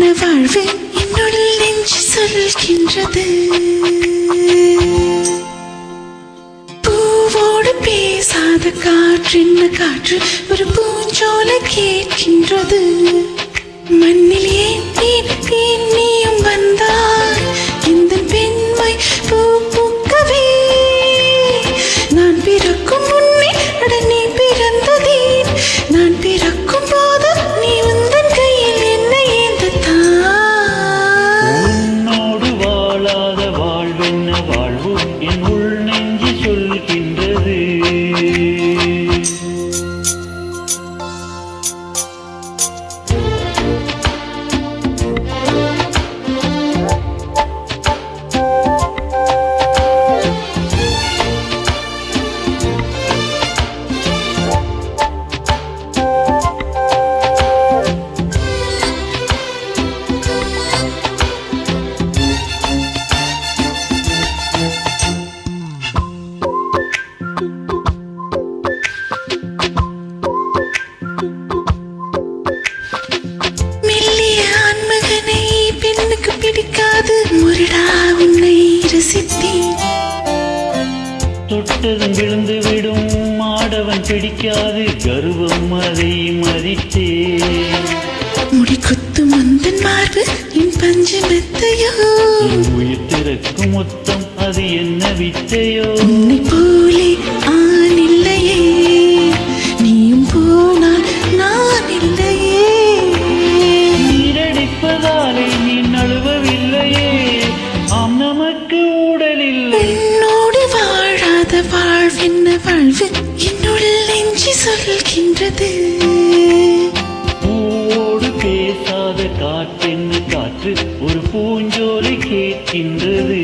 வாழ்வென்ன வாழ்வு என்னுள் நெஞ்சு சொல்கின்றது. பூவோடு பேசாத காற்றென்ன காற்று ஒரு பூஞ்சோலை கேட்கின்றது. மண்ணில் ஏன் நீயும் வந்தாய் இந்த பெண்மை பூ பூக்கவே. நான் பிறக்கும் முன்னே அட நீ பிறந்ததேன். நான் பிறக்கும் போது நீ உந்தன் கையில் என்ன ஏந்தத்தான். உன்னோடு வாழாத வாழ்வென்ன வாழ்வு என் உள் நெஞ்சு சொல்கின்றது. முருடா உன்னை ரசித்தேன். தொட்டதும் விழுந்து விடும் ஆடவன் பிடிக்காது கர்வம் அதை மதித்தேன். முடி குத்தும் முந்தன் மார்பு என் பஞ்சு மெத்தையோ. உயிர் திறக்கும் மொத்தம் அது என்ன வித்தையோ. உன்னை போலே ஆண் இல்லையே நீயும் போனால் நான் இல்லையே. நீரடிப்பதாலே நீ நழுவவில்லையே ஆம் நமக்கு உடலில்லை. உன்னோடு வாழாத வாழ்வென்ன வாழ்வு என்னுள் நெஞ்சு சொல்கின்றது. பூவோடு பேசாத காற்றென்ன காற்று ஒரு பூஞ்சோலை கேட்கின்றது.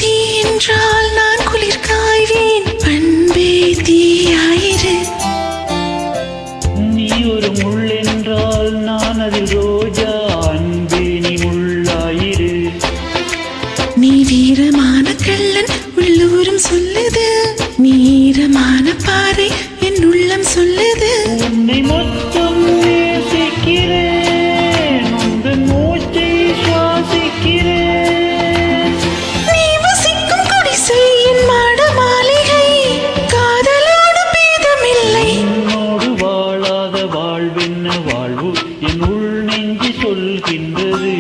தீ என்றால் நான் குளிர் காய்வேன். அன்பே தீயாயிரு. நீ ஒரு முள் என்றால் நான் அது ரோஜா. அன்பே நீ முள்ளாயிரு. நீ வீரமான கள்ளன் உள்ளூரும் சொல்லுது. நீரமான பாறை என் உள்ளம் சொல்லுது. உன்னை மொத்தம் நேசிக்கிறேன் உந்தன் மூச்சை சுவாசிக்கிறேன். வாழ்வு என் உள் நெஞ்சு சொல்கின்றது.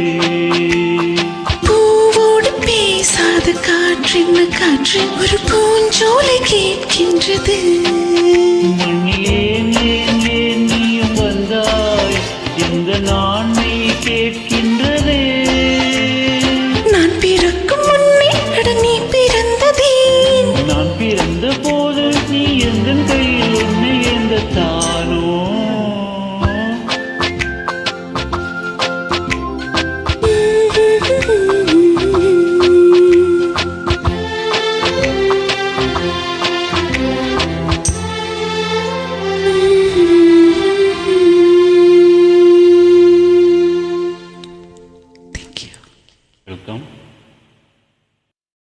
பூவோடு பேசாத காற்றின் காற்று ஒரு பூஞ்சோலை கேட்கின்றது. மண்ணிலே